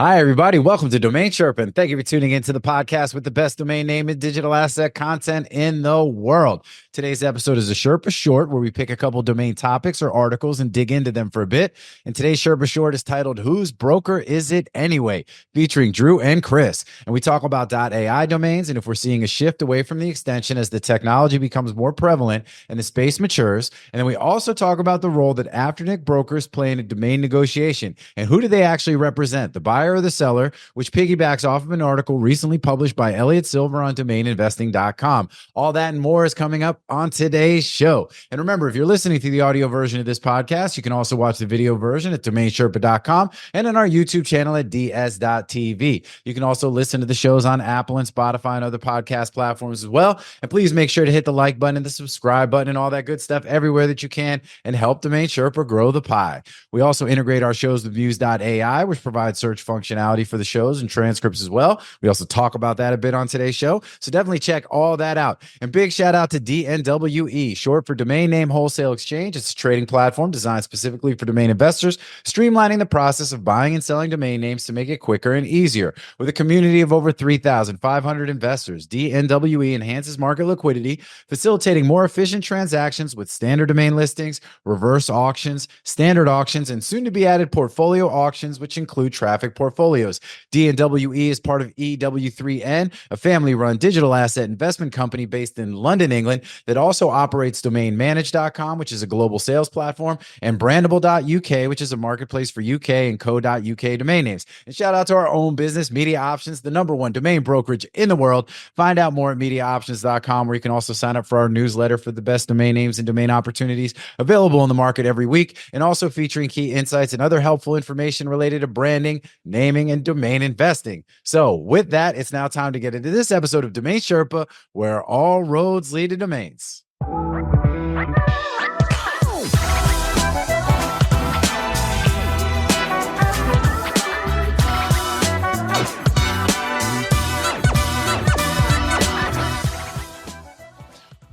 Hi, everybody. Welcome to DomainSherpa, and thank you for tuning into the podcast with the best domain name and digital asset content in the world. Today's episode is a Sherpa Short, where we pick a couple domain topics or articles and dig into them for a bit. And today's Sherpa Short is titled, Whose Broker Is It Anyway? Featuring Drew and Chris. And we talk about .ai domains and if we're seeing a shift away from the extension as the technology becomes more prevalent and the space matures. And then we also talk about the role that Afternic brokers play in a domain negotiation. And who do they actually represent, the buyer or the seller, which piggybacks off of an article recently published by Elliot Silver on DomainInvesting.com. All that and more is coming up on today's show. And remember, if you're listening to the audio version of this podcast, you can also watch the video version at DomainSherpa.com and on our YouTube channel at ds.tv. You can also listen to the shows on Apple and Spotify and other podcast platforms as well. And please make sure to hit the like button and the subscribe button and all that good stuff everywhere that you can and help Domain Sherpa grow the pie. We also integrate our shows with Muse.ai, which provides search functionality for the shows and transcripts as well. We also talk about that a bit on today's show. So definitely check all that out. And big shout out to DNWE, short for Domain Name Wholesale Exchange. It's a trading platform designed specifically for domain investors, streamlining the process of buying and selling domain names to make it quicker and easier. With a community of over 3,500 investors, DNWE enhances market liquidity, facilitating more efficient transactions with standard domain listings, reverse auctions, standard auctions, and soon to be added portfolio auctions, which include traffic portfolios. DNWE is part of EW3N, a family-run digital asset investment company based in London, England, that also operates DomainManage.com, which is a global sales platform, and Brandable.uk, which is a marketplace for UK and co.uk domain names. And shout out to our own business, MediaOptions, the #1 domain brokerage in the world. Find out more at MediaOptions.com, where you can also sign up for our newsletter for the best domain names and domain opportunities available in the market every week, and also featuring key insights and other helpful information related to branding, naming, and domain investing. So with that, it's now time to get into this episode of Domain Sherpa, where all roads lead to domains.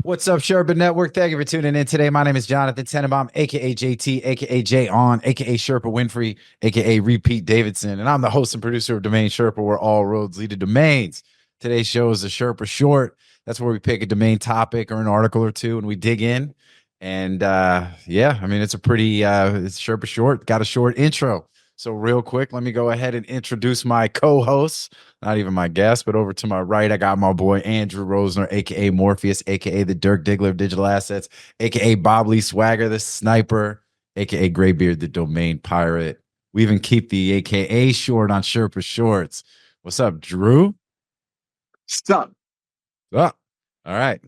What's up, Sherpa Network? Thank you for tuning in today. My name is Jonathan Tenenbaum, aka JT, aka Jay On, aka Sherpa Winfrey, aka Repeat Davidson, and I'm the host and producer of Domain Sherpa, where all roads lead to domains. Today's show is a Sherpa Short. That's where we pick a domain topic or an article or two and we dig in. And yeah, I mean, it's a pretty it's Sherpa Short. Got a short intro. So real quick, let me go ahead and introduce my co-hosts, not even my guest, but over to my right, I got my boy Andrew Rosner, aka Morpheus, aka the Dirk Diggler of digital assets, aka Bob Lee Swagger, the sniper, aka Graybeard, the domain pirate. We even keep the aka short on Sherpa Shorts. What's up, Drew? Stop. Oh, all right.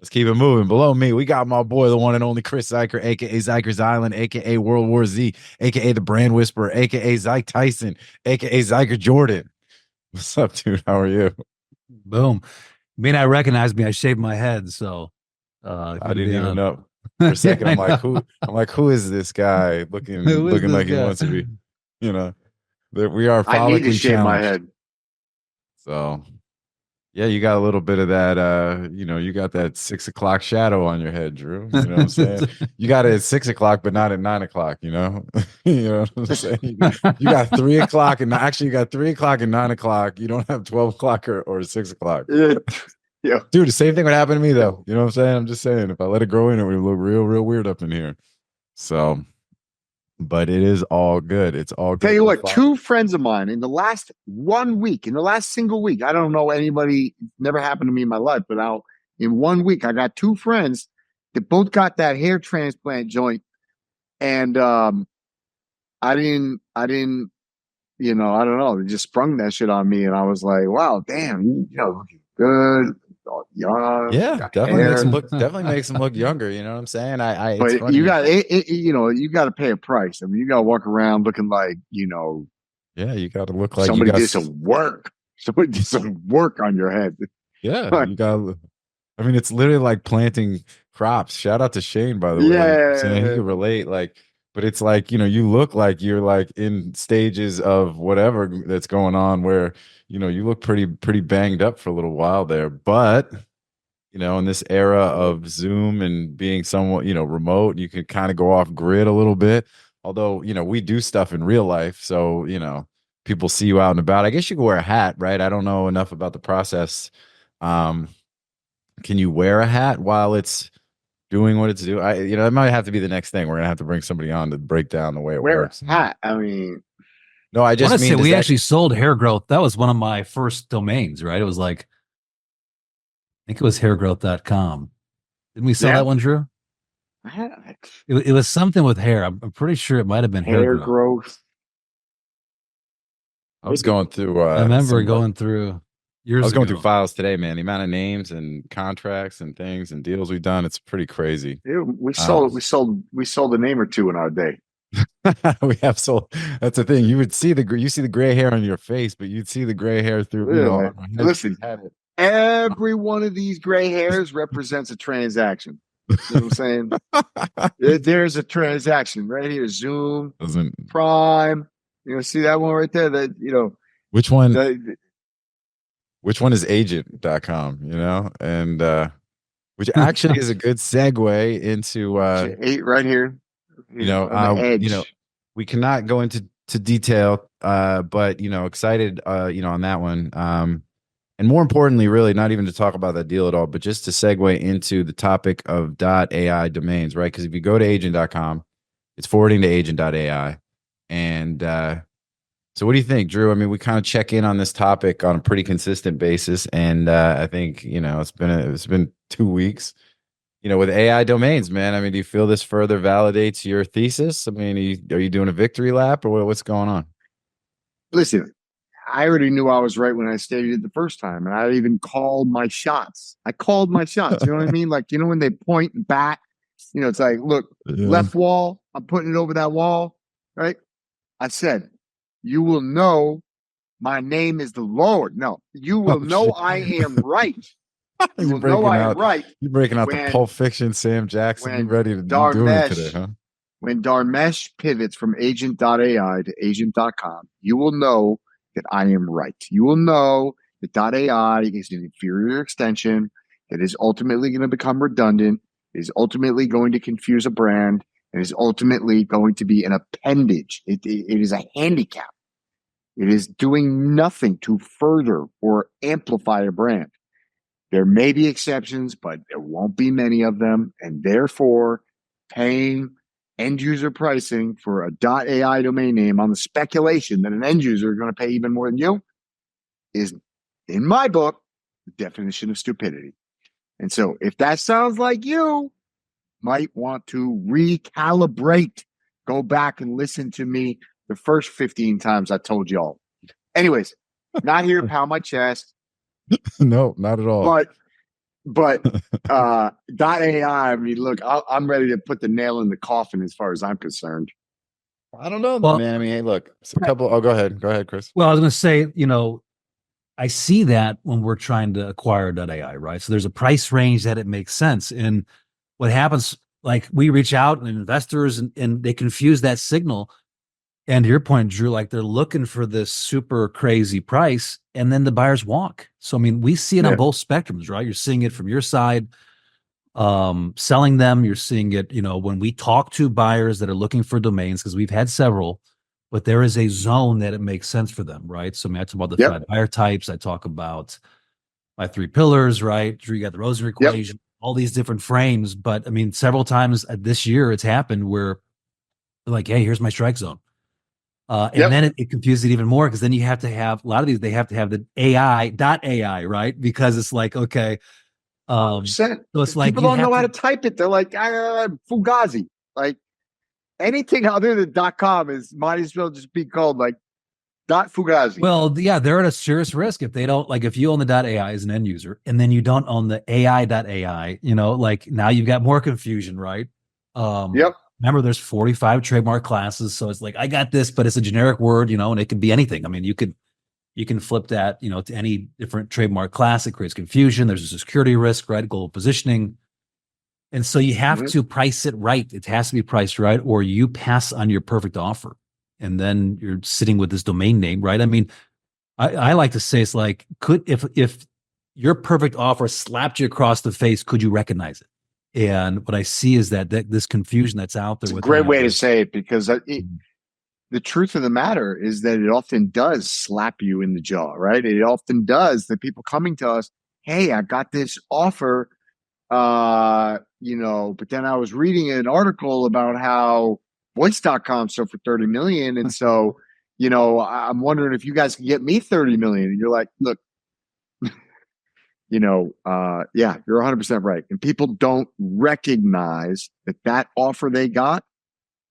Let's keep it moving. Below me, we got my boy, the one and only Chris Zuiker, a.k.a. Zuiker's Island, a.k.a. World War Z, a.k.a. the Brand Whisperer, a.k.a. Zyke Tyson, a.k.a. Zuiker Jordan. What's up, dude? How are you? Boom. I mean, I recognize me. I shaved my head, so I didn't even know. For a second, I'm like, who is this guy looking like he wants to be? You know, we are. I need to shave my head. So. Yeah, you got a little bit of that, you got that 6 o'clock shadow on your head, Drew. You know what I'm saying? You got it at 6 o'clock, but not at 9 o'clock, you know? You know what I'm saying? You got 3 o'clock, and actually you got 3 o'clock and 9 o'clock. You don't have 12 o'clock or 6 o'clock. Yeah. Dude, the same thing would happen to me, though. You know what I'm saying? I'm just saying, if I let it grow in, it would look real, real weird up in here. So, but it is all good. It's all good. Tell you what, 2 friends of mine in the last 1 week, in the last single week, I don't know anybody, never happened to me in my life, but in 1 week, I got 2 friends that both got that hair transplant joint. And I didn't, I don't know, they just sprung that shit on me. And I was like, wow, damn, looking good. Young, yeah, definitely makes them look younger. You know what I'm saying? But you got you got to pay a price. I mean, you got to walk around looking like yeah, you got to look like somebody did some work. Somebody did some work on your head. Yeah, you got. I mean, it's literally like planting crops. Shout out to Shane, by the way. Yeah, saying he could relate. But it's like, you look like you're like in stages of whatever that's going on where, you look pretty banged up for a little while there. But, in this era of Zoom and being somewhat, remote, you can kind of go off grid a little bit. Although, we do stuff in real life. So, people see you out and about. I guess you can wear a hat, right? I don't know enough about the process. Can you wear a hat while it's doing what it's doing? It might have to be the next thing. We're gonna have to bring somebody on to break down the way it works. Hat. I mean, no, I just mean we actually sold hair growth. That was one of my first domains, right? It was like, I think it was hairgrowth.com. Didn't we sell that one, Drew? It was something with hair. I'm pretty sure it might have been hair growth. I was going through. I remember going through years. I was going through files today, man. The amount of names and contracts and things and deals we've done, it's pretty crazy. Yeah, we sold a name or two in our day. We have sold. That's the thing. You see the gray hair on your face, but you'd see the gray hair through. Listen, every one of these gray hairs represents a transaction. You know what I'm saying? There's a transaction right here. Zoom, Prime. See that one right there? Which one? Which one is agent.com? And which actually is a good segue into 8 right here. We cannot go into detail, but excited, on that one. And more importantly, really not even to talk about that deal at all, but just to segue into the topic of .ai domains, right? Because if you go to agent.com, it's forwarding to agent.ai. And so what do you think, Drew? I mean, we kind of check in on this topic on a pretty consistent basis. And I think, it's been 2 weeks, with AI domains, man. I mean, do you feel this further validates your thesis? I mean, are you doing a victory lap or what's going on? Listen, I already knew I was right when I stated it the first time, and I even called my shots. You know what I mean? Like, when they point and bat, it's like, look, left wall, I'm putting it over that wall, right? I said, you will know my name is the Lord. No, you will know I am right. You will know I am right. You're breaking out the Pulp Fiction, Sam Jackson. You ready to do it today, huh? When Dharmesh pivots from agent.ai to agent.com, you will know that I am right. You will know that .ai is an inferior extension that is ultimately going to become redundant, is ultimately going to confuse a brand, and is ultimately going to be an appendage. It is a handicap. It is doing nothing to further or amplify a brand. There may be exceptions, but there won't be many of them, and therefore paying end user pricing for a .ai domain name on the speculation that an end user is going to pay even more than you is, in my book, the definition of stupidity. And so if that sounds like you might want to recalibrate, go back and listen to me the first 15 times I told y'all. Anyways, not here to pound my chest. No, not at all. But .ai, I mean, look, I'm ready to put the nail in the coffin as far as I'm concerned. I don't know, man. I mean, hey, look, it's a couple. Oh, go ahead, Chris. Well, I was going to say, I see that when we're trying to acquire .ai, right? So there's a price range that it makes sense. And what happens, like we reach out and investors and they confuse that signal. And to your point, Drew, like they're looking for this super crazy price and then the buyers walk. So, I mean, we see it on both spectrums, right? You're seeing it from your side, selling them. You're seeing it, when we talk to buyers that are looking for domains, because we've had several, but there is a zone that it makes sense for them, right? So I mean, I talk about the 5 buyer types. I talk about my 3 pillars, right? Drew, you got the Rosen equation, all these different frames. But I mean, several times this year it's happened where they're like, hey, here's my strike zone. And then it confuses it even more because then you have to have a lot of these, they have to have the AI, right? Because it's like, okay. So it's like people don't know how to type it. They're like, Fugazi. Like anything other than .com might as well just be called like .Fugazi. Well, yeah, they're at a serious risk if they don't, like if you own the .ai as an end user and then you don't own the AI.ai, like now you've got more confusion, right? Remember, there's 45 trademark classes, so it's like I got this, but it's a generic word, and it could be anything. I mean, you can flip that, to any different trademark class. It creates confusion. There's a security risk, right? Global positioning, and so you have to price it right. It has to be priced right, or you pass on your perfect offer, and then you're sitting with this domain name, right? I mean, I like to say it's like, if your perfect offer slapped you across the face, could you recognize it? And what I see is that this confusion that's out there. It's a great way to say it because the truth of the matter is that it often does slap you in the jaw, right? It often does. The people coming to us, hey, I got this offer, but then I was reading an article about how voice.com sold for 30 million. And so, I'm wondering if you guys can get me 30 million. And you're like, look, yeah, you're 100% right. And people don't recognize that offer they got,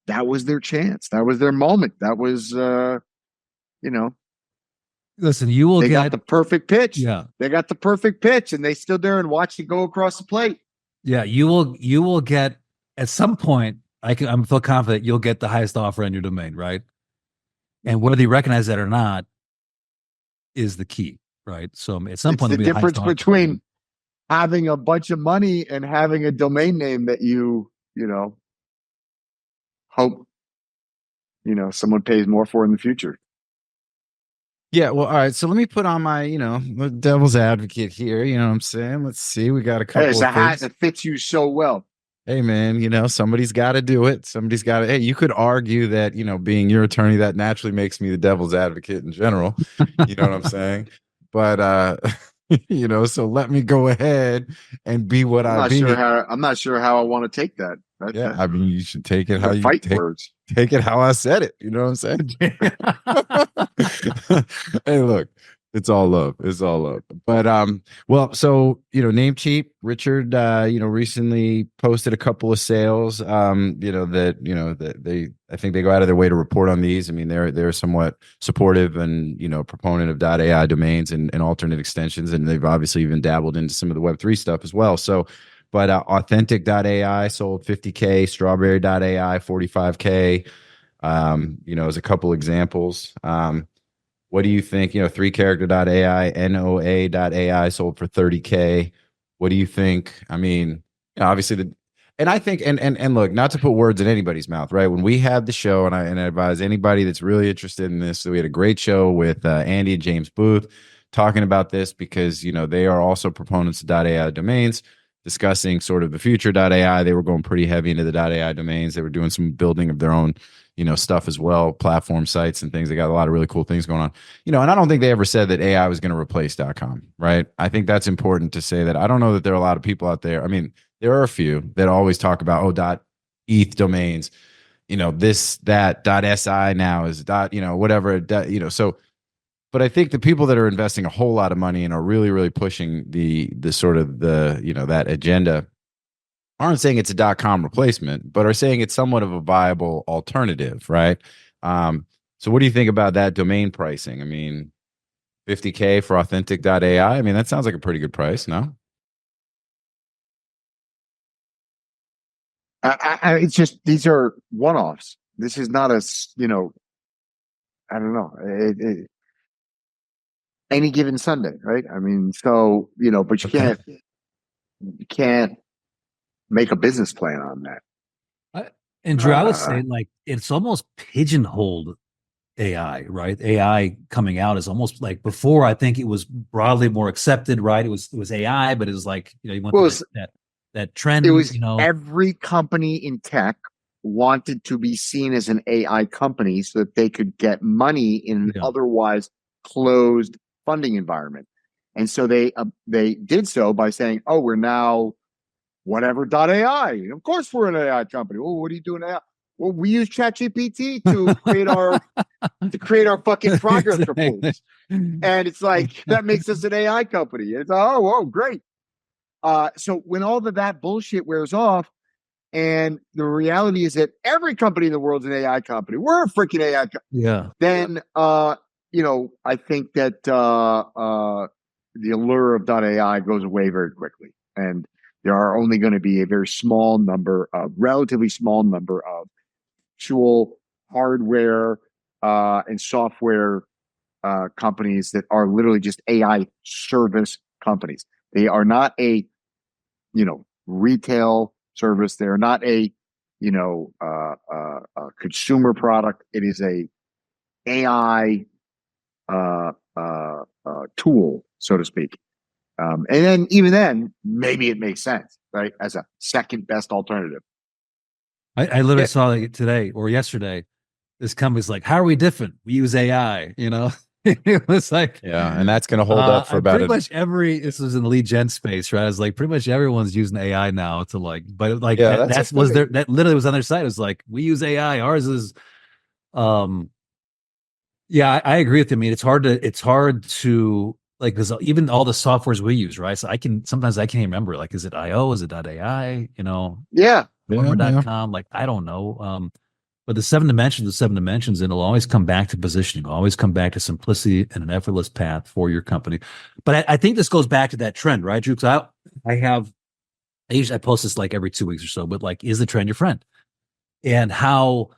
that was their chance. That was their moment. That was, Listen, you will they get got the perfect pitch. Yeah. They got the perfect pitch and they stood there and watched it go across the plate. Yeah, you will get at some point. I'm feel confident you'll get the highest offer on your domain, right? And whether you recognize that or not is the key, right? So at some It's point, the there'll be a difference highest offer. between having a bunch of money and having a domain name that you hope, someone pays more for in the future. Yeah, well, all right. So let me put on my, devil's advocate here. You know what I'm saying? Let's see. We got a couple Hey, it's a of hat things. that fits you so well. Hey, man, somebody's got to do it. Somebody's got to. Hey, you could argue that, being your attorney, that naturally makes me the devil's advocate in general. You know what I'm saying? But, so let me go ahead and be what I'm I not be. sure how I want to take that. Yeah, I mean, you should take it how you fight take words. Take it how I said it. You know what I'm saying? Hey, look, it's all love. It's all love. But well, so Namecheap, Richard, recently posted a couple of sales. That they, I think they go out of their way to report on these. I mean, they're somewhat supportive and proponent of .ai domains and alternate extensions, and they've obviously even dabbled into some of the Web3 stuff as well. So. But authentic.ai sold 50K, strawberry.ai 45K, as a couple examples. What do you think? 3character.ai, NOA.ai sold for 30K. What do you think? I mean, obviously and I think, and look, not to put words in anybody's mouth, right? When we had the show, and I advise anybody that's really interested in this, so we had a great show with Andy and James Booth talking about this because, they are also proponents of .ai domains, discussing sort of the future.ai. They were going pretty heavy into the .ai domains. They were doing some building of their own, stuff as well, platform sites and things. They got a lot of really cool things going on. And I don't think they ever said that AI was going to replace .com, right? I think that's important to say that. I don't know that there are a lot of people out there. I mean, there are a few that always talk about, .eth domains, this, that, .si now is whatever, so. But I think the people that are investing a whole lot of money and are really, really pushing the sort of that agenda aren't saying it's a .com replacement, but are saying it's somewhat of a viable alternative, right? So what do you think about that domain pricing? I mean, 50K for authentic.ai. I mean, that sounds like a pretty good price, no? It's just, these are one-offs. This is not I don't know. Any given Sunday, right? I mean, so, but you can't make a business plan on that. And Drew, I would say it's almost pigeonholed AI, right? AI coming out is almost like before. I think it was broadly more accepted, right? It was AI, but it was like you went that trend. It was every company in tech wanted to be seen as an AI company so that they could get money in an otherwise closed funding environment, and so they did so by saying, "Oh, we're now whatever.ai. Of course, we're an AI company. Well, what are you doing now? Well, we use ChatGPT to create our fucking progress reports, and it's like that makes us an AI company. It's great. So when all of that bullshit wears off, and the reality is that every company in the world is an AI company. We're a freaking AI company. Yeah. Then I think that the allure of .ai goes away very quickly, and there are only going to be a very relatively small number of actual hardware and software companies that are literally just AI service companies. They are not a retail service. They're not a consumer product. It is a AI tool, so to speak. And then even then, maybe it makes sense, right? As a second best alternative. I literally saw it today or yesterday. this company's like, how are we different? We use AI, you know? It was like, Yeah, and that's going to hold up for about pretty much this was in the lead gen space, right? It's like pretty much everyone's using AI now to like, but like Yeah, that was their, that literally was on their site. It was like, we use AI. Ours is, yeah, I agree with you. I mean, it's hard to like, because even all the softwares we use, right? So sometimes I can't remember, like, is it IO? Is it .ai? You know, Yeah. .com? Like, I don't know. But the 7 dimensions, and it'll always come back to positioning, always come back to simplicity and an effortless path for your company. But I think this goes back to that trend, right, Drew? Because I post this like every 2 weeks or so, but like, is the trend your friend? And how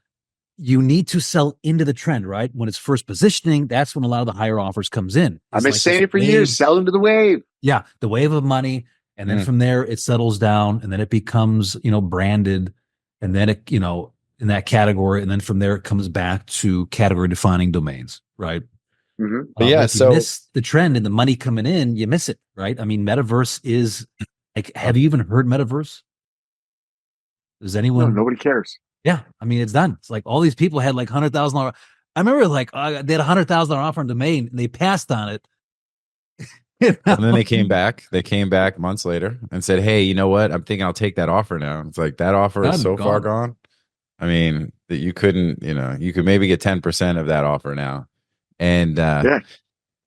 you need to sell into the trend, right? When it's first positioning, that's when a lot of the higher offers comes in. I've been saying it for years, sell into the wave. Yeah, the wave of money. And then from there, it settles down, and then it becomes, branded, and then it, in that category. And then from there, it comes back to category defining domains, right? Mm-hmm. But yeah, so you miss the trend and the money coming in, you miss it, right? I mean, metaverse is like, have you even heard metaverse? Does anyone? No, nobody cares. Yeah, I mean, it's done. It's like all these people had like $100,000. I remember like they had $100,000 offer on domain, and they passed on it. And then they came back. They came back months later and said, "Hey, you know what? I'm thinking I'll take that offer now." It's like that offer is so far gone. I mean, that you couldn't. You could maybe get 10% of that offer now. And yeah.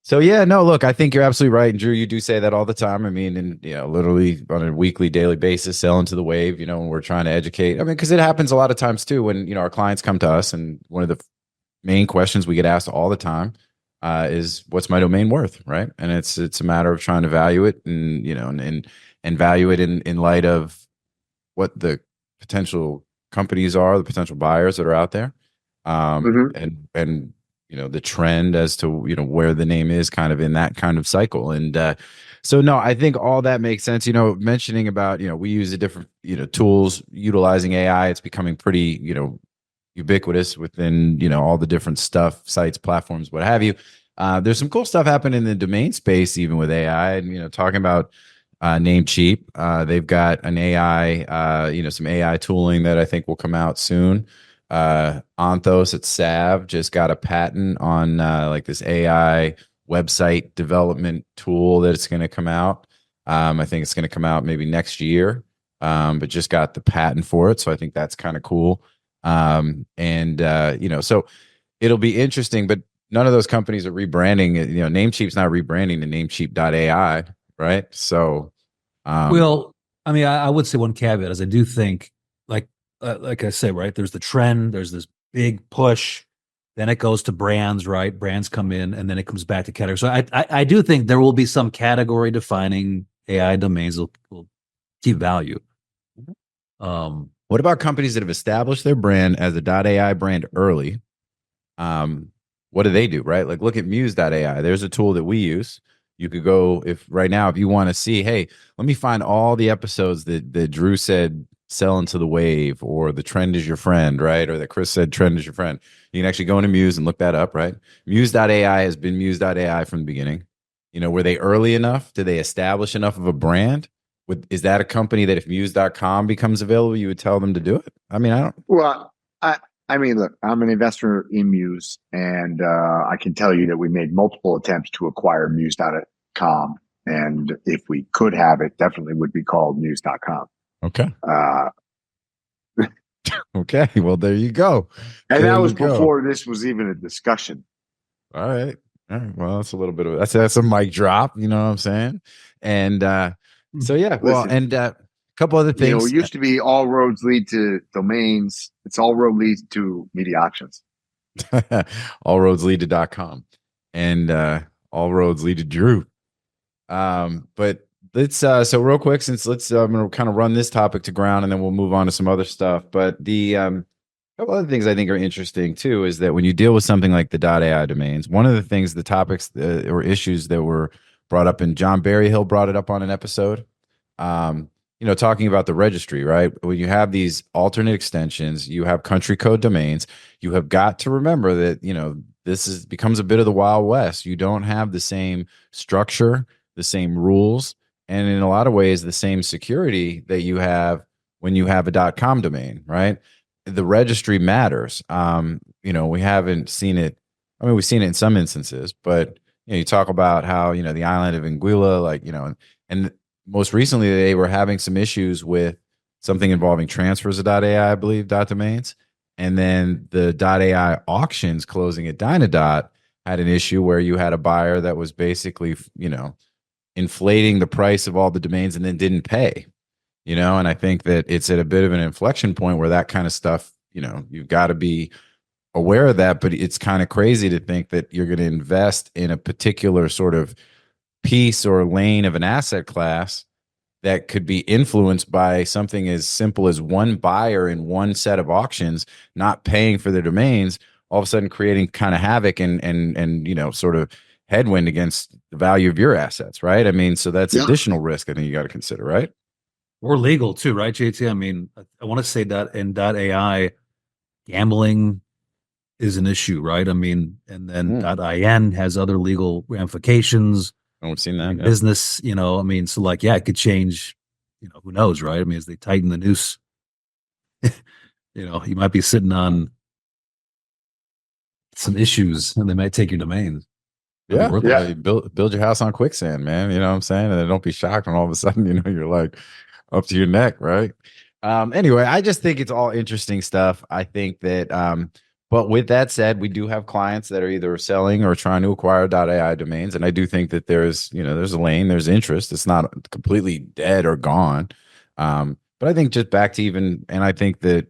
So yeah, no, look, I think you're absolutely right. And Drew, you do say that all the time. I mean, and literally on a weekly, daily basis, sell into the wave, when we're trying to educate. I mean, because it happens a lot of times too, when, our clients come to us, and one of the main questions we get asked all the time is, what's my domain worth? Right. And it's a matter of trying to value it and, and value it in light of what the potential companies are, the potential buyers that are out there. And the trend as to, where the name is kind of in that kind of cycle. And so, no, I think all that makes sense. Mentioning about, we use the different, tools utilizing AI. It's becoming pretty, ubiquitous within, all the different stuff, sites, platforms, what have you. There's some cool stuff happening in the domain space, even with AI, and, talking about Namecheap. They've got an AI, some AI tooling that I think will come out soon. Anthos at Sav just got a patent on like this AI website development tool that it's going to come out. I think it's going to come out maybe next year, but just got the patent for it. So I think that's kind of cool. So it'll be interesting, but none of those companies are rebranding. Namecheap's not rebranding to Namecheap.ai, right? So, well, I mean, I would say one caveat is I do think, like I say, right, there's the trend, there's this big push, then it goes to brands, right? Brands come in, and then it comes back to category. So I do think there will be some category defining AI domains will keep value. What about companies that have established their brand as a .ai brand early? What do they do, right? Like, look at Muse.ai. There's a tool that we use. You could go, if you want to see, hey, let me find all the episodes that Drew said sell into the wave, or the trend is your friend, right? Or that Chris said trend is your friend. You can actually go into Muse and look that up, right? Muse.ai has been Muse.ai from the beginning. Were they early enough? Did they establish enough of a brand? Is that a company that if Muse.com becomes available, you would tell them to do it? I mean, I don't. Well, I mean, look, I'm an investor in Muse, and I can tell you that we made multiple attempts to acquire Muse.com. And if we could have it, definitely would be called Muse.com. Okay. Okay. Well, there you go. And that was before this was even a discussion. All right. Well, that's a little bit of that's a mic drop. You know what I'm saying? And so yeah. Well, listen, and a couple other things. It used to be all roads lead to domains. It's all road leads to MediaOptions. All roads lead to .com, and all roads lead to Drew. But let's so real quick, since I'm going to kind of run this topic to ground, and then we'll move on to some other stuff. But the couple other things I think are interesting too is that when you deal with something like the .ai domains, one of the things, the topics or issues that were brought up, and John Berryhill brought it up on an episode, talking about the registry, right? When you have these alternate extensions, you have country code domains, you have got to remember that, this becomes a bit of the Wild West. You don't have the same structure, the same rules, and in a lot of ways, the same security that you have when you have a .com domain, right? the registry matters. We haven't seen it. I mean, we've seen it in some instances, but you talk about how the island of Anguilla, and most recently they were having some issues with something involving transfers of .ai, I believe, .domains, and then the .ai auctions closing at Dynadot had an issue where you had a buyer that was basically, inflating the price of all the domains and then didn't pay. And I think that it's at a bit of an inflection point where that kind of stuff, you've got to be aware of that, but it's kind of crazy to think that you're going to invest in a particular sort of piece or lane of an asset class that could be influenced by something as simple as one buyer in one set of auctions not paying for their domains, all of a sudden creating kind of havoc and sort of headwind against the value of your assets, right? I mean, so that's additional risk I think you got to consider, right? Or legal too, right, JT? I mean, I want to say that in .ai, gambling is an issue, right? I mean, and then .in has other legal ramifications. We've seen that. Business, I mean, so it could change, who knows, right? I mean, as they tighten the noose, you might be sitting on some issues and they might take your domains. Yeah. Build your house on quicksand, man. You know what I'm saying? And then don't be shocked when all of a sudden, you're like up to your neck, right? Anyway, I just think it's all interesting stuff. I think that, but with that said, we do have clients that are either selling or trying to acquire .ai domains. And I do think that there's a lane, there's interest. It's not completely dead or gone. But I think just back to and I think that,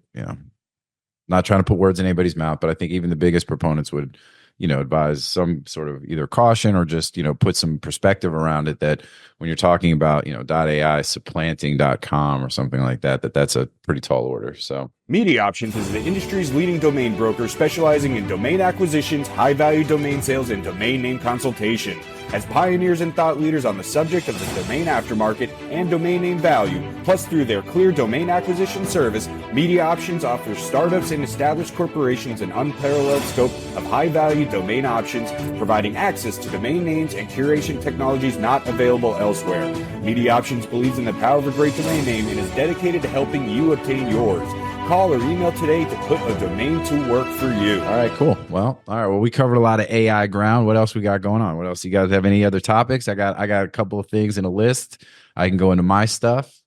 not trying to put words in anybody's mouth, but I think even the biggest proponents would, advise some sort of either caution or just, put some perspective around it, that when you're talking about, .ai supplanting .com or something like that, that's a pretty tall order. So MediaOptions is the industry's leading domain broker specializing in domain acquisitions, high-value domain sales, and domain name consultation. As pioneers and thought leaders on the subject of the domain aftermarket and domain name value, plus through their clear domain acquisition service, MediaOptions offers startups and established corporations an unparalleled scope of high-value domain options, providing access to domain names and curation technologies not available elsewhere. MediaOptions believes in the power of a great domain name and is dedicated to helping you obtain yours. Call or email today to put a domain to work for you. All right, cool. Well, we covered a lot of AI ground. What else we got going on? What else? You guys have any other topics? I got a couple of things in a list. I can go into my stuff.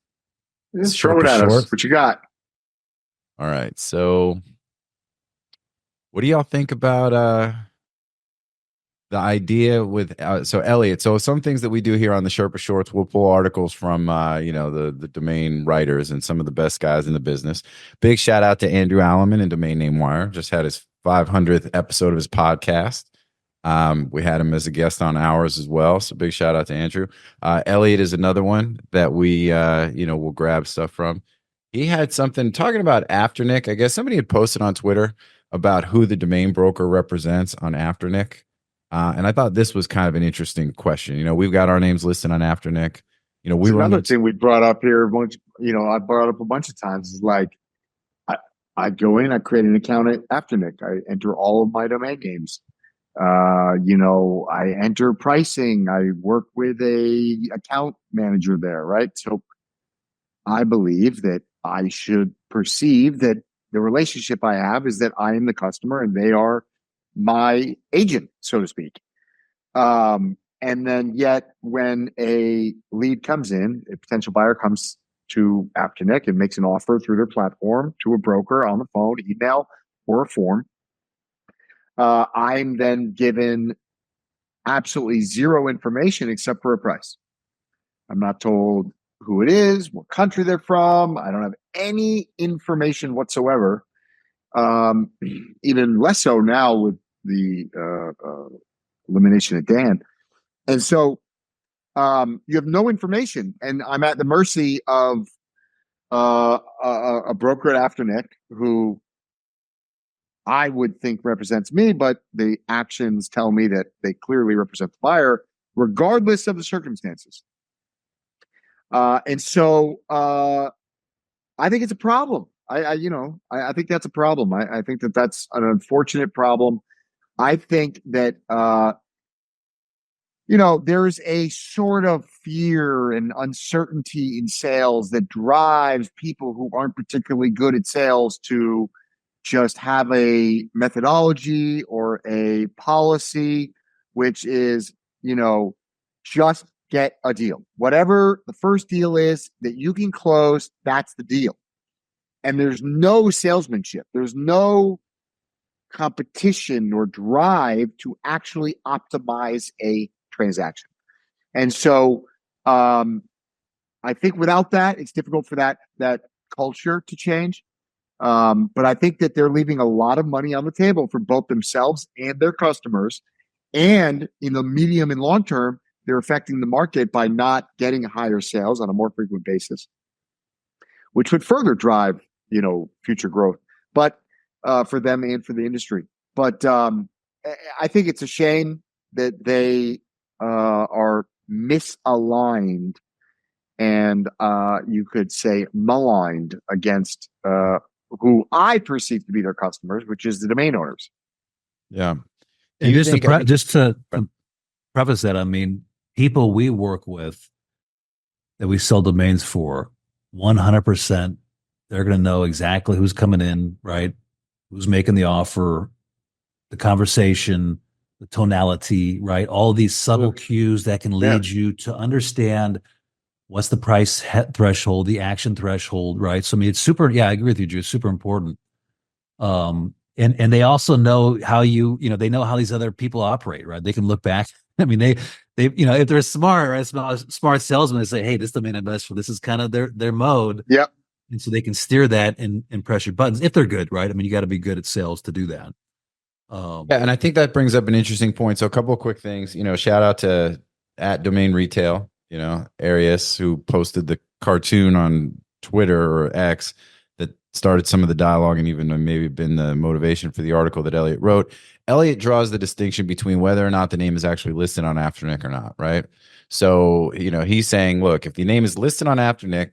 Just throw it at us. What you got? All right. So what do y'all think about the idea with so Elliot? So some things that we do here on the Sherpa Shorts, we'll pull articles from the domain writers and some of the best guys in the business. Big shout out to Andrew Alleman and Domain Name Wire. Just had his 500th episode of his podcast. We had him as a guest on ours as well. So big shout out to Andrew. Elliot is another one that we we'll grab stuff from. He had something talking about Afternic. I guess somebody had posted on Twitter about who the domain broker represents on Afternic. And I thought this was kind of an interesting question. We've got our names listed on Afternic. Another thing we brought up here, I brought up a bunch of times is like, I go in, I create an account at Afternic. I enter all of my domain names. I enter pricing. I work with a account manager there, right? So I believe that I should perceive that the relationship I have is that I am the customer and they are my agent, so to speak. And then yet when a lead comes in, a potential buyer comes to Afternic and makes an offer through their platform to a broker on the phone, email, or a form, I'm then given absolutely zero information except for a price. I'm not told who it is, what country they're from. I don't have any information whatsoever. Even less so now with the elimination of Dan. And so you have no information, and I'm at the mercy of a broker at Afternic who I would think represents me, but the actions tell me that they clearly represent the buyer, regardless of the circumstances. And so I think it's a problem. I think that's a problem. I think that that's an unfortunate problem. I think that that's an unfortunate problem. I think that there's a sort of fear and uncertainty in sales that drives people who aren't particularly good at sales to just have a methodology or a policy, which is, just get a deal. Whatever the first deal is that you can close, that's the deal. And there's no salesmanship. There's no competition or drive to actually optimize a transaction. And so I think without that, it's difficult for that culture to change. But I think that they're leaving a lot of money on the table for both themselves and their customers. And in the medium and long term, they're affecting the market by not getting higher sales on a more frequent basis, which would further drive, future growth, but for them and for the industry. But I think it's a shame that they are misaligned and you could say maligned against who I perceive to be their customers, which is the domain owners. Yeah. And just to preface that, I mean, people we work with that we sell domains for, 100%, they're going to know exactly who's coming in, right? Who's making the offer, the conversation, the tonality, right? All these subtle cues that can lead you to understand what's the price threshold, the action threshold, right? So I mean, it's super. Yeah, I agree with you, Drew. It's super important. And they also know how they know how these other people operate, right? They can look back. I mean, they if they're smart, right? Smart salesmen, they say, hey, this domain investor, this is kind of their mode. Yep. And so they can steer that and press your buttons if they're good, right? I mean, you got to be good at sales to do that. Yeah, and I think that brings up an interesting point. So a couple of quick things, shout out to @Domain Retail, Arias, who posted the cartoon on Twitter or X that started some of the dialogue and even maybe been the motivation for the article that Elliot wrote. Elliot draws the distinction between whether or not the name is actually listed on Afternic or not, right? So, he's saying, look, if the name is listed on Afternic,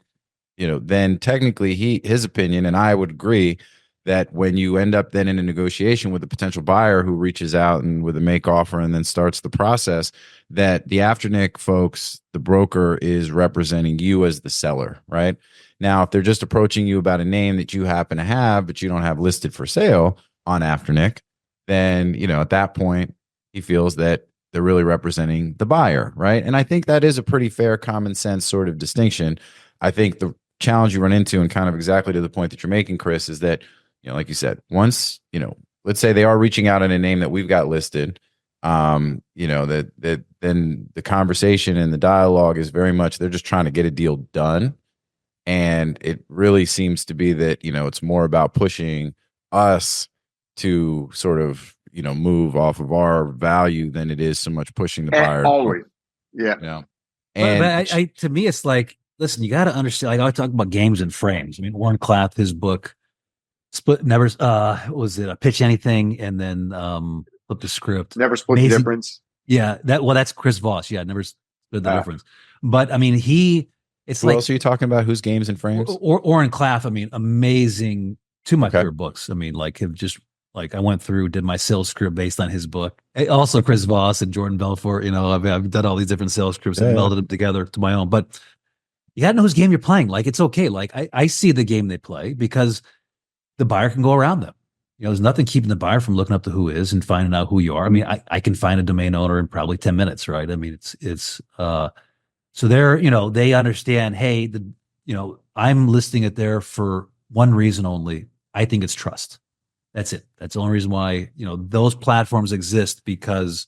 then technically his opinion, and I would agree, that when you end up then in a negotiation with a potential buyer who reaches out and with a make offer and then starts the process, that the Afternic folks, the broker, is representing you as the seller, right? Now, if they're just approaching you about a name that you happen to have, but you don't have listed for sale on Afternic, then, at that point, he feels that they're really representing the buyer, right? And I think that is a pretty fair, common sense sort of distinction. I think the challenge you run into, and kind of exactly to the point that you're making, Chris, is that, like you said, once, let's say they are reaching out on a name that we've got listed, that then the conversation and the dialogue is very much, they're just trying to get a deal done. And it really seems to be that, it's more about pushing us to sort of, move off of our value than it is so much pushing the buyer. Always. Yeah. And but to me, it's like, listen, you got to understand, like I talk about games and frames. I mean, Warren Clapp, his book, was it a Pitch Anything and then flip the script, Never Split the Difference. Yeah, that's Chris Voss. Yeah, Never Split the Difference. But I mean, it's who like, else are you talking about? Whose Games and Frames? Or Warren Clapp. I mean, amazing. Two of my favorite books. I mean, like I went through, did my sales script based on his book. Also Chris Voss and Jordan Belfort. I've done all these different sales scripts and melded them together to my own. But you got to know whose game you're playing. Like, it's okay. Like I see the game they play because the buyer can go around them. There's nothing keeping the buyer from looking up to who is and finding out who you are. I mean, I can find a domain owner in probably 10 minutes, right? I mean, it's so they're, they understand, hey, I'm listing it there for one reason only. I think it's trust. That's it. That's the only reason why, those platforms exist, because,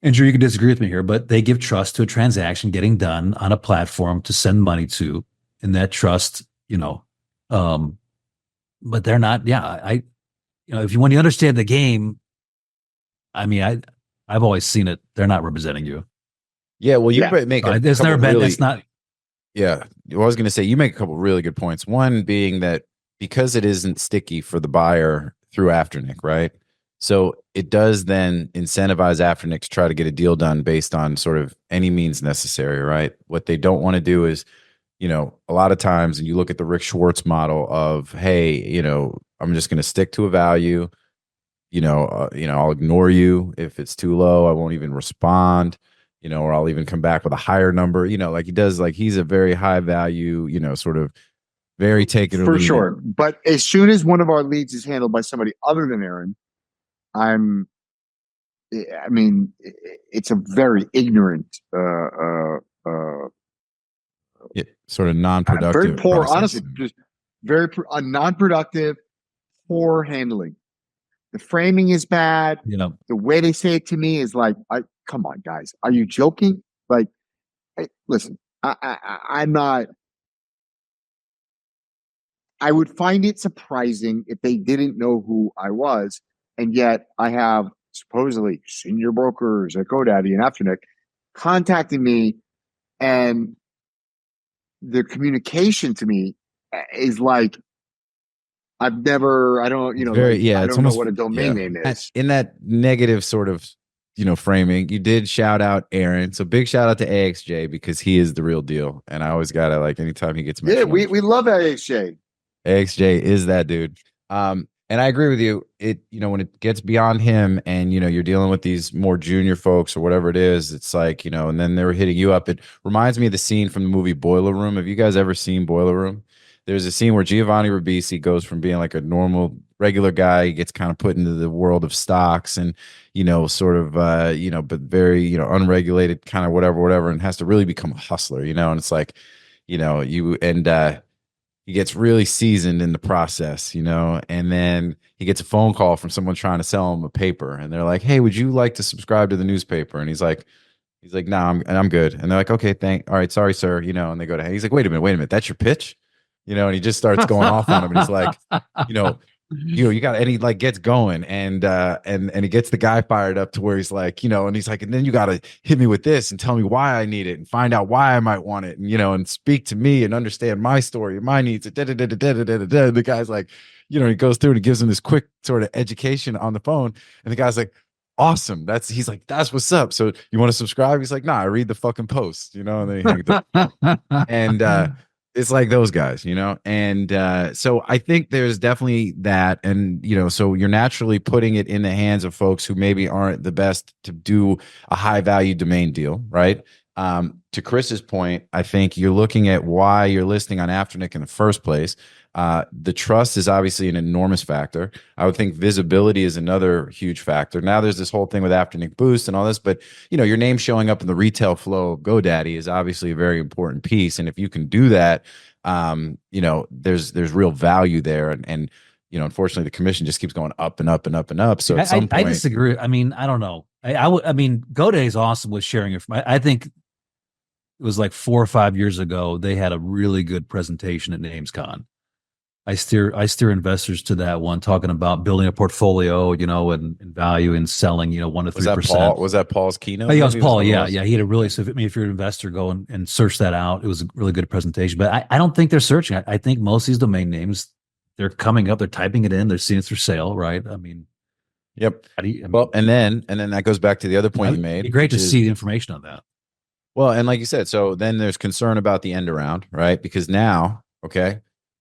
Andrew, you can disagree with me here, but they give trust to a transaction getting done on a platform to send money to, and that trust, but they're not. Yeah, when you understand the game, I mean, I've always seen it. They're not representing you. Yeah, well, you make a there's never been. It's not. Yeah, I was going to say, you make a couple really good points. One being that because it isn't sticky for the buyer through Afternic, right? So it does then incentivize Afternic to try to get a deal done based on sort of any means necessary, right? What they don't want to do is, a lot of times, and you look at the Rick Schwartz model of, hey, I'm just going to stick to a value. I'll ignore you if it's too low. I won't even respond, or I'll even come back with a higher number, like he does, like he's a very high value, sort of very take it or For leave it. sure. But as soon as one of our leads is handled by somebody other than Aaron, it's a very ignorant, sort of non-productive, very poor, process. honestly, just very non-productive, poor handling. The framing is bad. The way they say it to me is like, come on, guys, are you joking? Like, listen, I'm not. I would find it surprising if they didn't know who I was, and yet I have supposedly senior brokers at GoDaddy and Afternic contacting me, and the communication to me is like, I don't know what a domain name is. In that negative sort of, framing, you did shout out Aaron. So big shout out to AXJ, because he is the real deal. And I always gotta, like, anytime he gets mentioned. Yeah, we love AXJ. AXJ is that dude. And I agree with you. When it gets beyond him and, you're dealing with these more junior folks or whatever it is, it's like, and then they were hitting you up. It reminds me of the scene from the movie Boiler Room. Have you guys ever seen Boiler Room? There's a scene where Giovanni Ribisi goes from being like a normal, regular guy, he gets kind of put into the world of stocks and, sort of, but very, unregulated kind of whatever, and has to really become a hustler, and it's like, he gets really seasoned in the process, and then he gets a phone call from someone trying to sell him a paper, and they're like, "Hey, would you like to subscribe to the newspaper?" And he's like, "Nah, I'm good." And they're like, "Okay, all right, sorry, sir," and they go to, he's like, wait a minute, that's your pitch? And he just starts going off on him, and he's like, you got, and he like gets going, and he gets the guy fired up to where he's like, and he's like, and then you got to hit me with this and tell me why I need it and find out why I might want it, and and speak to me and understand my story and my needs. The guy's like, he goes through and he gives him this quick sort of education on the phone, and the guy's like, awesome. He's like, that's what's up. So you want to subscribe? He's like, nah, I read the fucking post, and then he hangs up. And it's like those guys, and so I think there's definitely that. And, so you're naturally putting it in the hands of folks who maybe aren't the best to do a high value domain deal, right? To Chris's point, I think you're looking at why you're listing on Afternic in the first place. The trust is obviously an enormous factor. I would think visibility is another huge factor. Now there's this whole thing with Afternic Boost and all this, but your name showing up in the retail flow of GoDaddy is obviously a very important piece. And if you can do that, there's real value there. And unfortunately, the commission just keeps going up and up and up and up. So at some point, I disagree. I mean, I don't know. GoDaddy is awesome with sharing information. I think it was like 4 or 5 years ago, they had a really good presentation at NamesCon. I steer investors to that one, talking about building a portfolio, and value and selling, 1 to 3%. Was that Paul's keynote? Oh, yeah, it was Paul. Yeah. He had a really, so if you're an investor, go and search that out. It was a really good presentation, but I don't think they're searching. I think most of these domain names, they're coming up, they're typing it in, they're seeing it's for sale, right? I mean, yep. Well, and then that goes back to the other point you made. It'd be great to see the information on that. Well, and like you said, so then there's concern about the end around, right? Because now, okay,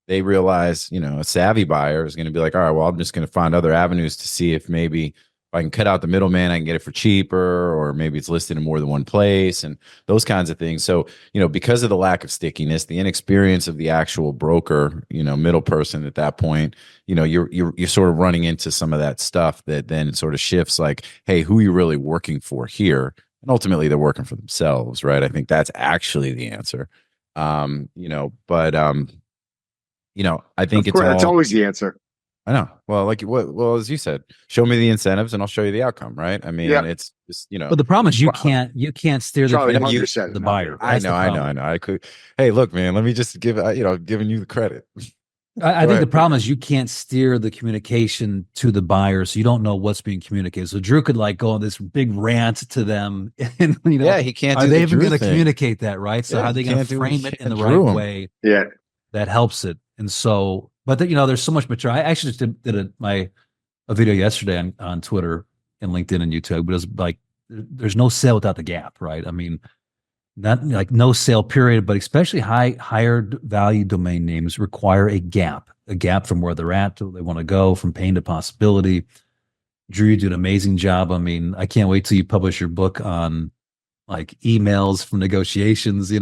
they realize, a savvy buyer is going to be like, all right, well, I'm just going to find other avenues to see if maybe if I can cut out the middleman, I can get it for cheaper, or maybe it's listed in more than one place and those kinds of things. So, because of the lack of stickiness, the inexperience of the actual broker, middle person at that point, you're sort of running into some of that stuff that then it sort of shifts like, hey, who are you really working for here? And ultimately they're working for themselves, right? I think that's actually the answer. I think that's always the answer. I know. Well, well, as you said, show me the incentives and I'll show you the outcome, right? I mean, it's just, But the problem is you can't steer the buyer. I know. I could. Hey, look, man, let me just giving you the credit. I think the problem is you can't steer the communication to the buyer, so you don't know what's being communicated. So Drew could go on this big rant to them, and he can't. Are they even going to communicate that, right? So how are they going to frame it in the right way? Yeah, that helps it. And so, but there's so much material. I actually just did a video yesterday on Twitter and LinkedIn and YouTube, but it was like there's no sale without the gap, right? I mean, not like no sale period, but especially higher value domain names require a gap from where they're at to where they want to go, from pain to possibility. Drew, you do an amazing job. I mean, I can't wait till you publish your book on like emails from negotiations,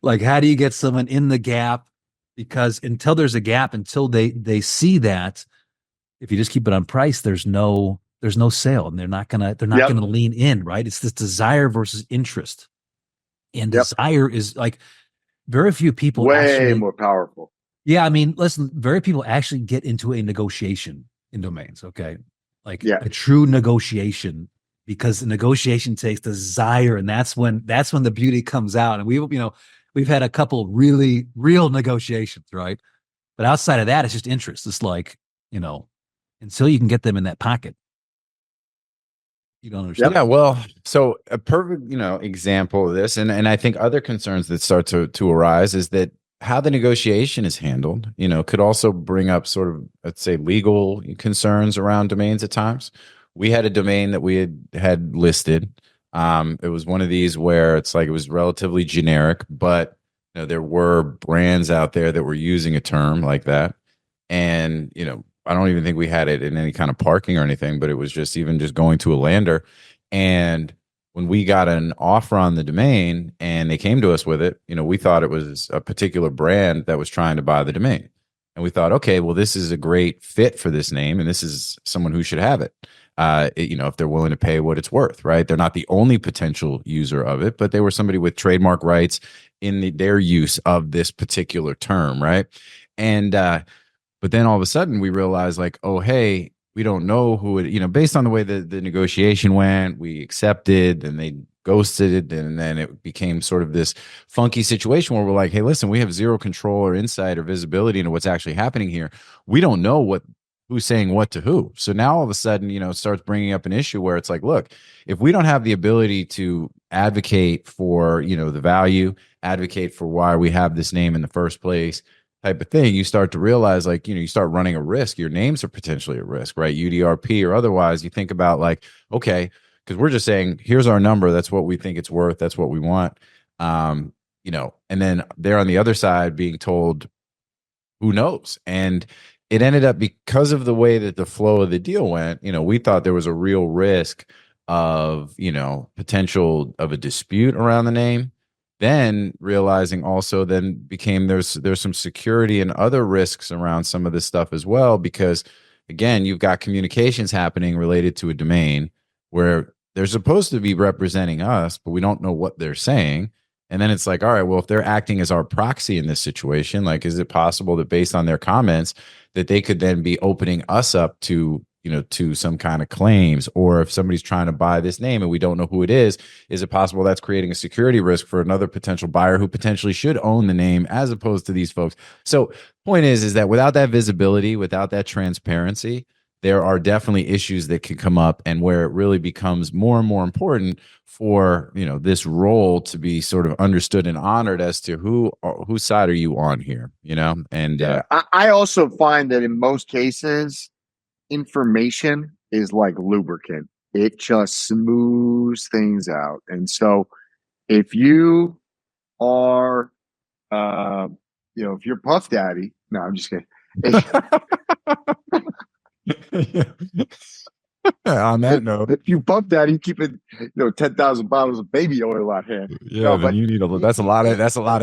like how do you get someone in the gap? Because until there's a gap, until they see that, if you just keep it on price, there's no sale, and they're not gonna lean in, right? It's this desire versus interest. And desire is like very few people way more powerful. Yeah, I mean, listen, very people actually get into a negotiation in domains, okay? Like a true negotiation, because the negotiation takes desire, and that's when the beauty comes out. And we've had a couple really real negotiations, right? But outside of that, it's just interest. It's like, until you can get them in that pocket, you don't understand. Yeah, well, so a perfect, example of this, and I think other concerns that start to arise is that how the negotiation is handled, could also bring up sort of, let's say, legal concerns around domains at times. We had a domain that we had listed. It was one of these where it's like it was relatively generic, but there were brands out there that were using a term like that. And, I don't even think we had it in any kind of parking or anything, but it was just going to a lander. And when we got an offer on the domain and they came to us with it, we thought it was a particular brand that was trying to buy the domain. And we thought, okay, well, this is a great fit for this name, and this is someone who should have it. If they're willing to pay what it's worth, right? They're not the only potential user of it, but they were somebody with trademark rights in their use of this particular term, right? And but then all of a sudden we realized, like, oh, hey, we don't know who it, based on the way the negotiation went, we accepted and they ghosted it. And then it became sort of this funky situation where we're like, hey, listen, we have zero control or insight or visibility into what's actually happening here. We don't know who's saying what to who. So now all of a sudden, it starts bringing up an issue where it's like, look, if we don't have the ability to advocate for, the value, advocate for why we have this name in the first place, type of thing, you start to realize, like, you start running a risk. Your names are potentially at risk, right? UDRP or otherwise. You think about, like, okay, because we're just saying, here's our number. That's what we think it's worth. That's what we want. And then they're on the other side being told, who knows? And it ended up, because of the way that the flow of the deal went, we thought there was a real risk of, potential of a dispute around the name. Then realizing also became there's some security and other risks around some of this stuff as well, because again, you've got communications happening related to a domain where they're supposed to be representing us, but we don't know what they're saying. And then it's like, all right, well, if they're acting as our proxy in this situation, like, is it possible that based on their comments that they could then be opening us up to some kind of claims? Or if somebody's trying to buy this name and we don't know who it is it possible that's creating a security risk for another potential buyer who potentially should own the name as opposed to these folks? So point is that without that visibility, without that transparency, there are definitely issues that can come up, and where it really becomes more and more important for this role to be sort of understood and honored as to whose side are you on here, and I also find that in most cases, information is like lubricant. It just smooths things out. And so if you are, if you're Puff Daddy, no, I'm just kidding. On that note, if you Puff Daddy, you keep it, 10,000 bottles of baby oil on hand. Yeah, but you need that's a lot of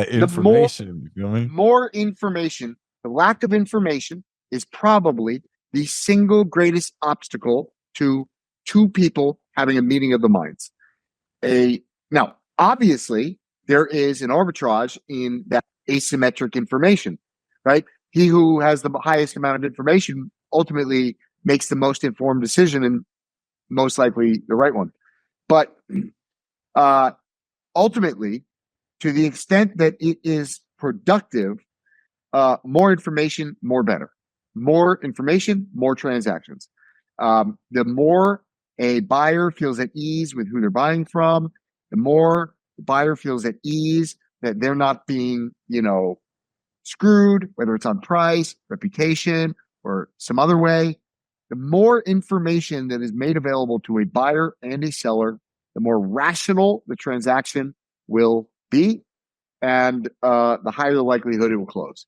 information. You feel me? More information. The lack of information is probably the single greatest obstacle to two people having a meeting of the minds. Now, obviously, there is an arbitrage in that asymmetric information, right? He who has the highest amount of information ultimately makes the most informed decision, and most likely the right one. But ultimately, to the extent that it is productive, more information, more better. More information, more transactions. The more a buyer feels at ease with who they're buying from, the more the buyer feels at ease that they're not being, screwed, whether it's on price, reputation, or some other way. The more information that is made available to a buyer and a seller, the more rational the transaction will be, and the higher the likelihood it will close.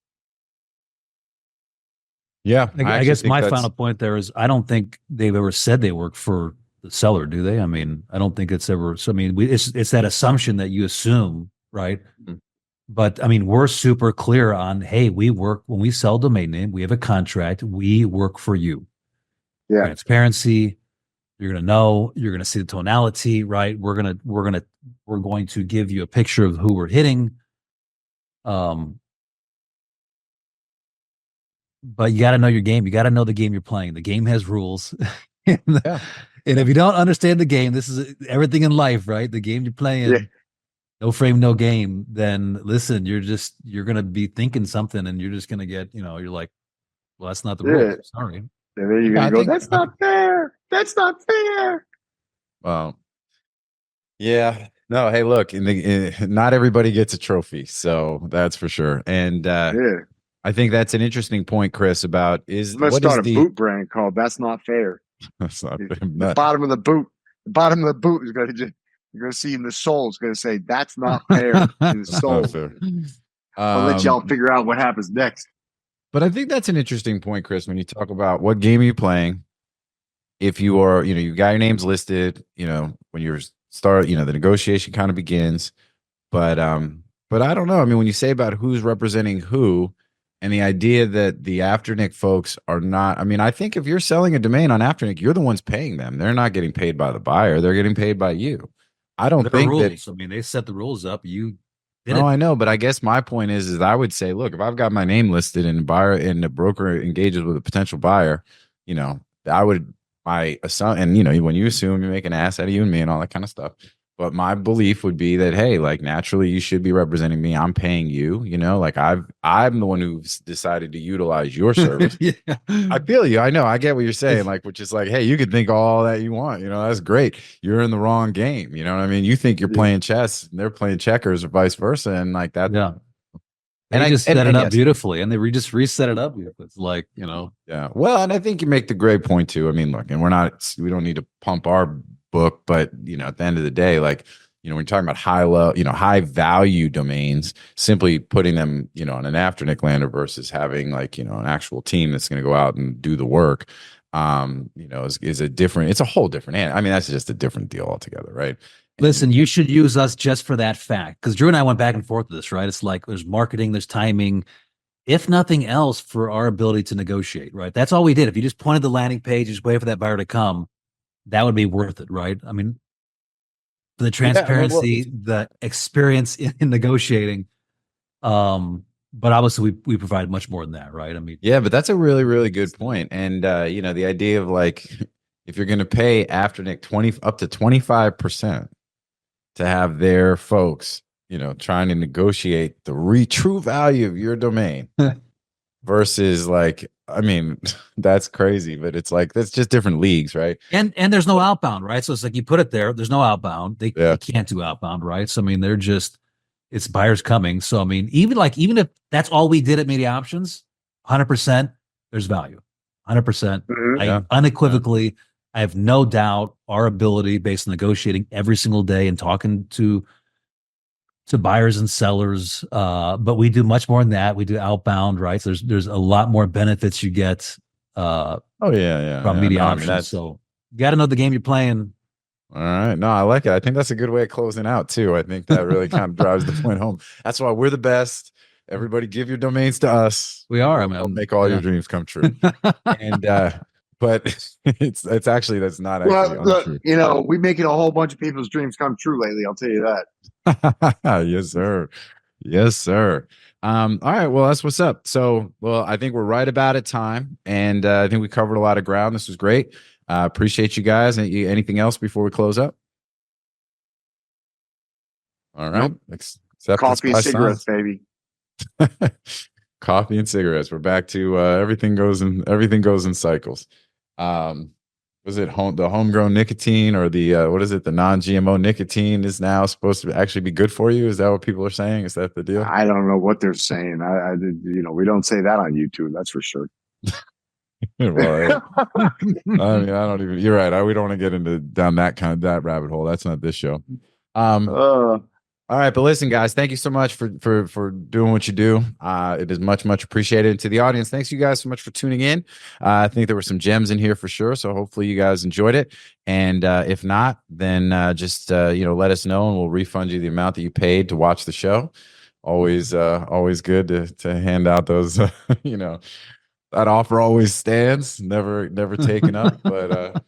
Yeah. I guess my final point there is I don't think they've ever said they work for the seller, do they? I mean, I don't think it's ever. So I mean, it's that assumption that you assume, right? Mm-hmm. But I mean, we're super clear on, hey, we work when we sell domain name, we have a contract, we work for you. Yeah. Transparency. You're gonna know. You're gonna see the tonality, right? We're going to give you a picture of who we're hitting. But you got to know your game. You got to know the game you're playing. The game has rules. And if you don't understand the game, this is everything in life, right? The game you're playing, no frame, no game. Then listen, you're going to be thinking something and you're just going to get, you're like, well, that's not the rules. Sorry. And then you're going to go, that's not fair. That's not fair. Well, yeah. No, hey, look, not everybody gets a trophy. So that's for sure. And I think that's an interesting point, Chris, about let's start a boot brand called That's Not Fair. That's not the bottom of the boot. The bottom of the boot is going to just, you're going to see in the soul, it's going to say, that's not fair in the soul. I'll let y'all figure out what happens next. But I think that's an interesting point, Chris, when you talk about what game are you playing. If you are, you got your names listed, when you're the negotiation kind of begins. But I don't know. I mean, when you say about who's representing who, and the idea that the Afternic folks are not, I mean, I think if you're selling a domain on Afternic, you're the ones paying them. They're not getting paid by the buyer. They're getting paid by you. I don't think rules. I mean, they set the rules up. You did it. I know, but I guess my point is I would say, look, if I've got my name listed and the broker engages with a potential buyer, I would, and when you assume, you make an ass out of you and me and all that kind of stuff. But my belief would be that, hey, like naturally you should be representing me. I'm paying you, like I'm the one who's decided to utilize your service. Yeah. I feel you. I know. I get what you're saying. Like, which is like, hey, you can think all that you want. That's great. You're in the wrong game. You know what I mean? You think you're playing chess and they're playing checkers or vice versa. And like that. Yeah. And I just set it up beautifully, and they just reset it up. It's like, Yeah. Well, and I think you make the great point too. I mean, look, and we don't need to pump our book, but at the end of the day, like when you're talking about high value domains, simply putting them on an Afternic lander versus having like an actual team that's going to go out and do the work is a different, it's a whole different, I mean, that's just a different deal altogether, right? Listen, you should use us just for that fact, because Drew and I went back and forth with this, right? It's like there's marketing, there's timing, if nothing else, for our ability to negotiate, right? That's all we did. If you just pointed the landing page, just wait for that buyer to come, that would be worth it, right? I mean, for the transparency, the experience in negotiating. But obviously we provide much more than that, right? I mean, yeah, but that's a really, really good point. And the idea of like, if you're going to pay Afternic up to 25% to have their folks, trying to negotiate the true value of your domain versus like, I mean, that's crazy, but it's like, that's just different leagues, right? And there's no outbound, right? So it's like you put it there's no outbound. They can't do outbound, right? So I mean, it's buyers coming. So I mean, even if that's all we did at MediaOptions, 100%, there's value. 100%. Unequivocally, I have no doubt our ability based on negotiating every single day and talking to buyers and sellers, but we do much more than that. We do outbound, right? So there's a lot more benefits you get. From MediaOptions. So you got to know the game you're playing. All right, no, I like it. I think that's a good way of closing out too. I think that really kind of drives the point home. That's why we're the best. Everybody, give your domains to us. We are. I mean, we'll make all your dreams come true. And but it's actually that's not actually. Well, look, we making a whole bunch of people's dreams come true lately. I'll tell you that. Yes, sir. Yes, sir. All right. Well, that's what's up. So, I think we're right about at time, and I think we covered a lot of ground. This was great. Appreciate you guys. Anything else before we close up? All right. Nope. Coffee and cigarettes, baby. Coffee and cigarettes. We're back to everything goes in cycles. Was it the homegrown nicotine or the what is it? The non-GMO nicotine is now supposed to actually be good for you. Is that what people are saying? Is that the deal? I don't know what they're saying. We don't say that on YouTube. That's for sure. Well, I mean, I don't even. You're right. We don't want to get down that rabbit hole. That's not this show. All right, but listen, guys, thank you so much for doing what you do. It is much appreciated. And to the audience, thanks you guys so much for tuning in. I think there were some gems in here for sure. So hopefully you guys enjoyed it. And if not, then just let us know, and we'll refund you the amount that you paid to watch the show. Always good to hand out those. That offer always stands, never taken up, but.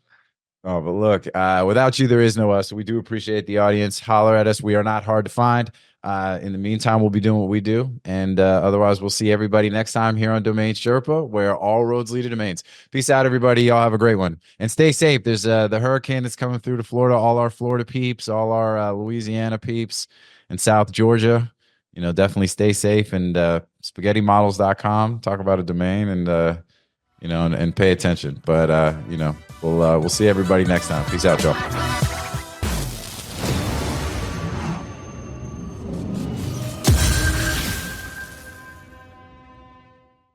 Oh, but look, without you, there is no us. So we do appreciate the audience. Holler at us. We are not hard to find. In the meantime, we'll be doing what we do. And otherwise, we'll see everybody next time here on Domain Sherpa, where all roads lead to domains. Peace out, everybody. Y'all have a great one. And stay safe. There's the hurricane that's coming through to Florida. All our Florida peeps, all our Louisiana peeps, and South Georgia. Definitely stay safe. And spaghettimodels.com. Talk about a domain and and pay attention. But we'll see everybody next time. Peace out, y'all.